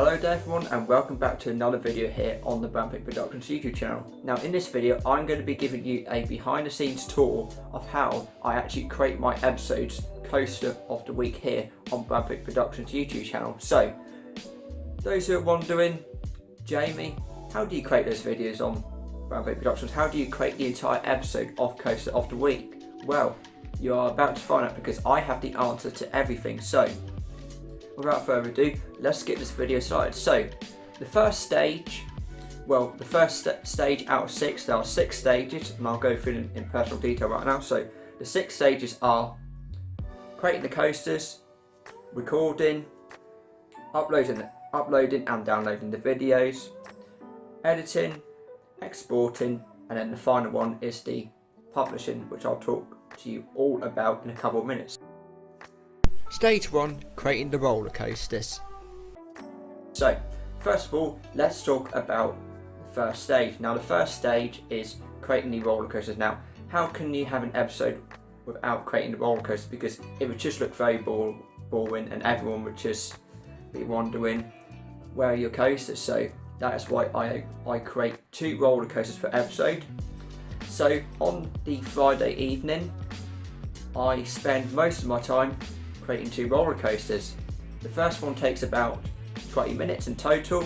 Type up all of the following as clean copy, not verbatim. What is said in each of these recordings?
Hello there everyone, and welcome back to another video here on the Brampick Productions YouTube channel. Now in this video I'm going to be giving you a behind the scenes tour of how I actually create my episodes coaster of the week here on Brampick Productions YouTube channel. So those who are wondering, Jamie, how do you create those videos on Brampick Productions? How do you create the entire episode of Coaster of the Week? Well, you are about to find out because I have the answer to everything. So without further ado, let's get this video started. So, the first stage, stage out of 6, there are 6 stages, and I'll go through them in personal detail right now. So, the 6 stages are creating the coasters, recording, uploading and downloading the videos, editing, exporting, and then the final one is the publishing, which I'll talk to you all about in a couple of minutes. Stage 1, creating the roller coasters. So, first of all, let's talk about the first stage. Now, the first stage is creating the roller coasters. Now, how can you have an episode without creating the roller coasters? Because it would just look very boring, and everyone would just be wondering where are your coasters. So, that is why I create 2 roller coasters per episode. So, on the Friday evening, I spend most of my time creating 2 roller coasters. The first one takes about 20 minutes in total,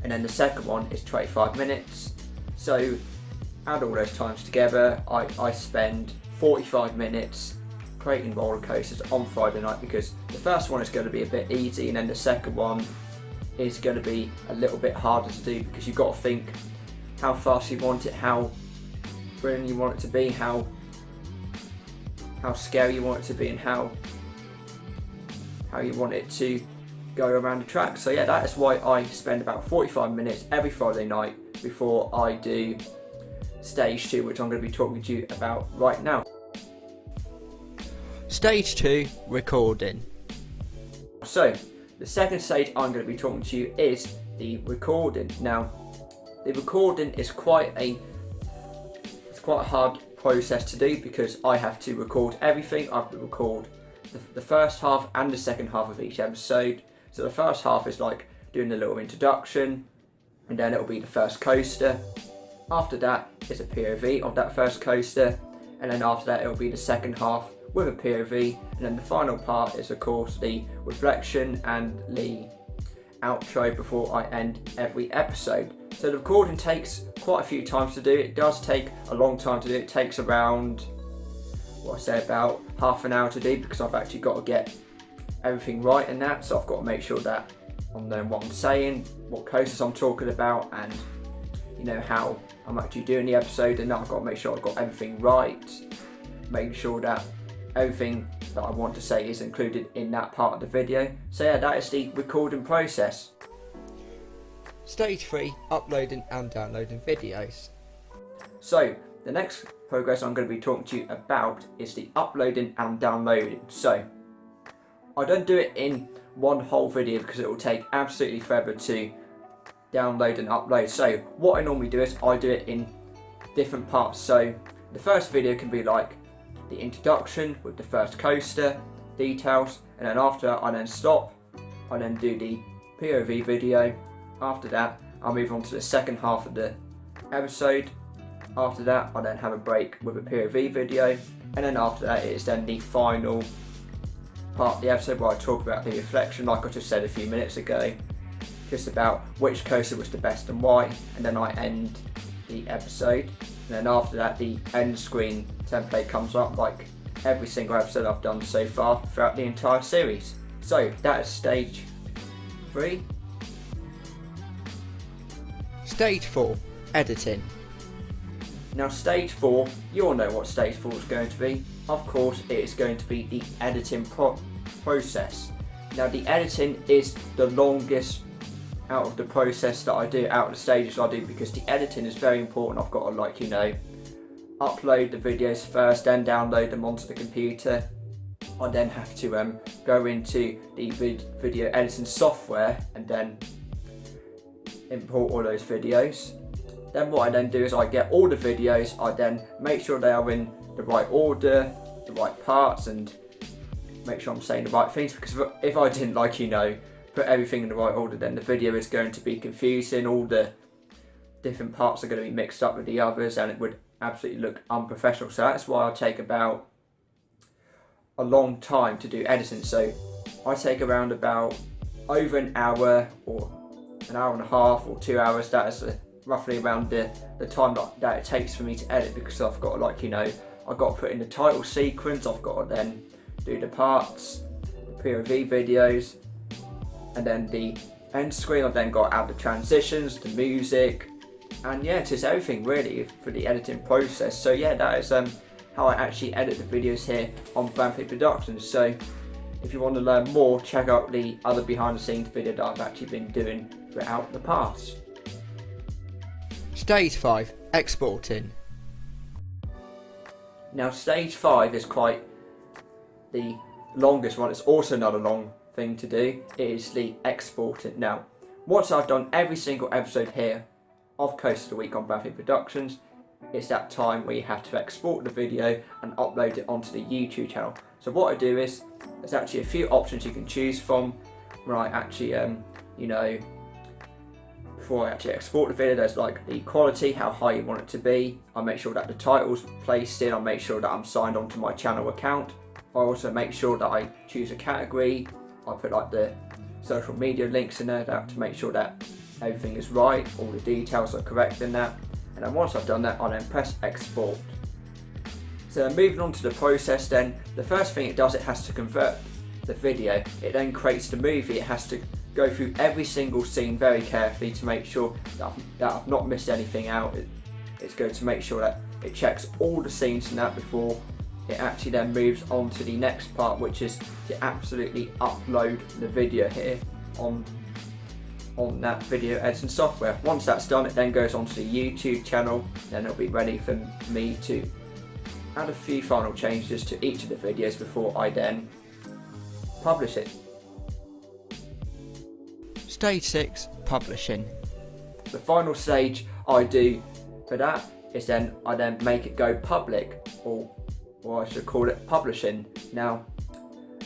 and then the second one is 25 minutes. So add all those times together, I spend 45 minutes creating roller coasters on Friday night, because the first one is going to be a bit easy, and then the second one is going to be a little bit harder to do, because you've got to think how fast you want it, how thrilling you want it to be, how scary you want it to be, and how you want it to go around the track. So yeah, that is why I spend about 45 minutes every Friday night before I do stage 2, which I'm going to be talking to you about right now. Stage 2, recording. So the second stage I'm going to be talking to you is the recording. Now, the recording is quite a hard process to do, because I have to record everything. I have to record the first half and the second half of each episode. So the first half is like doing a little introduction, and then it'll be the first coaster. After that is a POV of that first coaster, and then after that it'll be the second half with a POV, and then the final part is of course the reflection and the outro before I end every episode. So the recording takes quite a few times to do. It does take a long time to do. It takes around, about half an hour to do, because I've actually got to get everything right in that. So I've got to make sure that I'm knowing what I'm saying, what coasters I'm talking about, and how I'm actually doing the episode. And I've got to make sure I've got everything right, make sure that everything that I want to say is included in that part of the video. So yeah, that is the recording process. Stage 3, uploading and downloading videos. So the next progress I'm going to be talking to you about is the uploading and downloading. So I don't do it in one whole video, because it will take absolutely forever to download and upload. So what I normally do is I do it in different parts. So the first video can be like the introduction with the first coaster details, and then after that I then stop, I then do the POV video. After that I'll move on to the second half of the episode. After that I then have a break with a POV video, and then after that it is then the final part of the episode where I talk about the reflection, like I just said a few minutes ago, just about which coaster was the best and why, and then I end the episode. And then after that the end screen template comes up, like every single episode I've done so far throughout the entire series. So that is stage 3. Stage 4, editing. Now stage 4, you all know what stage 4 is going to be. Of course it is going to be the editing process. Now the editing is the longest out of the process that I do, out of the stages I do, because the editing is very important. I've got to upload the videos first, then download them onto the computer. I then have to go into the video editing software and then import all those videos. Then what I then do is I get all the videos, I then make sure they are in the right order, the right parts, and make sure I'm saying the right things, because if I didn't put everything in the right order, then the video is going to be confusing. All the different parts are going to be mixed up with the others, and it would absolutely look unprofessional. So that's why I take about a long time to do editing. So I take around about over an hour or an hour and a half or 2 hours. That is roughly around the time that it takes for me to edit, because I've got to, like, you know, I've got to put in the title sequence, I've got to then do the parts, the POV videos, and then the end screen. I've then got to add the transitions, the music, and yeah, it's everything really for the editing process. So yeah, that is how I actually edit the videos here on Bamford Productions. So if you want to learn more, check out the other behind the scenes video that I've actually been doing throughout the past. Stage 5, exporting. Now stage 5 is quite the longest one. It's also not a long thing to do. It is the exporting. Now, once I've done every single episode here of Coast of the Week on Bamford Productions, it's that time where you have to export the video and upload it onto the YouTube channel. So what I do is, there's actually a few options you can choose from when I actually, you know, before I actually export the video. There's like the quality, how high you want it to be. I make sure that the title's placed in. I make sure that I'm signed onto my channel account. I also make sure that I choose a category. I put like the social media links in there to make sure that everything is right, all the details are correct in that. And then once I've done that, I then press export. So moving on to the process, then the first thing it does, it has to convert the video. It then creates the movie. It has to go through every single scene very carefully to make sure that I've not missed anything out. It's going to make sure that it checks all the scenes in that before it actually then moves on to the next part, which is to absolutely upload the video here on that video editing software. Once that's done, it then goes onto the YouTube channel. Then it'll be ready for me to add a few final changes to each of the videos before I then publish it. Stage 6, publishing. The final stage I do for that is then I make it go public, or I should call it publishing. Now,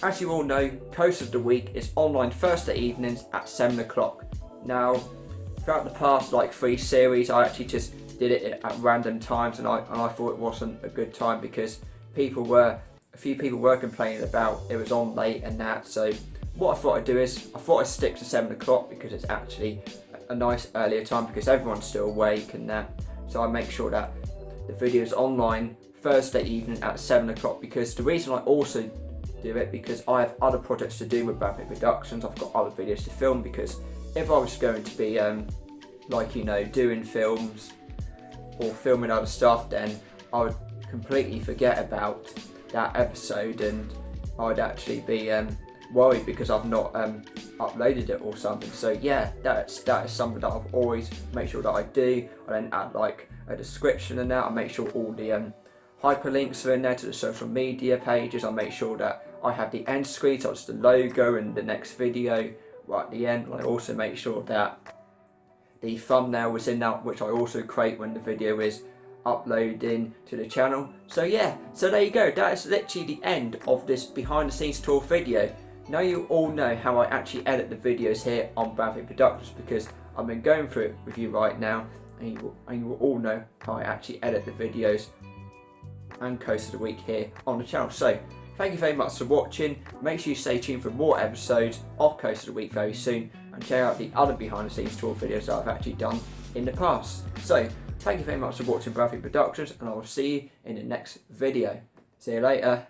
as you all know, Coast of the Week is online Thursday evenings at 7 o'clock. Now, throughout the past like 3 series, I actually just did it at random times, and I thought it wasn't a good time because a few people were complaining about it was on late and that. So what I thought I'd do is, I thought I'd stick to 7 o'clock because it's actually a nice earlier time because everyone's still awake and that. So I make sure that the video is online Thursday evening at 7 o'clock, because the reason I also do it, because I have other projects to do with Bamford Productions. I've got other videos to film, because if I was going to be like, you know, doing films or filming other stuff, then I would completely forget about that episode and I'd actually be worried because I've not uploaded it or something. So yeah, that is something that I've always made sure that I do. I then add like a description and that. I make sure all the hyperlinks are in there to the social media pages. I make sure that I have the end screen, so it's the logo and the next video right at the end. And I also make sure that the thumbnail was in that, which I also create when the video is uploading to the channel. So yeah, so there you go. That is literally the end of this behind the scenes tour video. Now you all know how I actually edit the videos here on Bamford Productions, because I've been going through it with you right now, and you will all know how I actually edit the videos and Coast of the Week here on the channel. So thank you very much for watching. Make sure you stay tuned for more episodes of Coast of the Week very soon, and check out the other behind the scenes tour videos that I've actually done in the past. So thank you very much for watching Bamford Productions, and I will see you in the next video. See you later.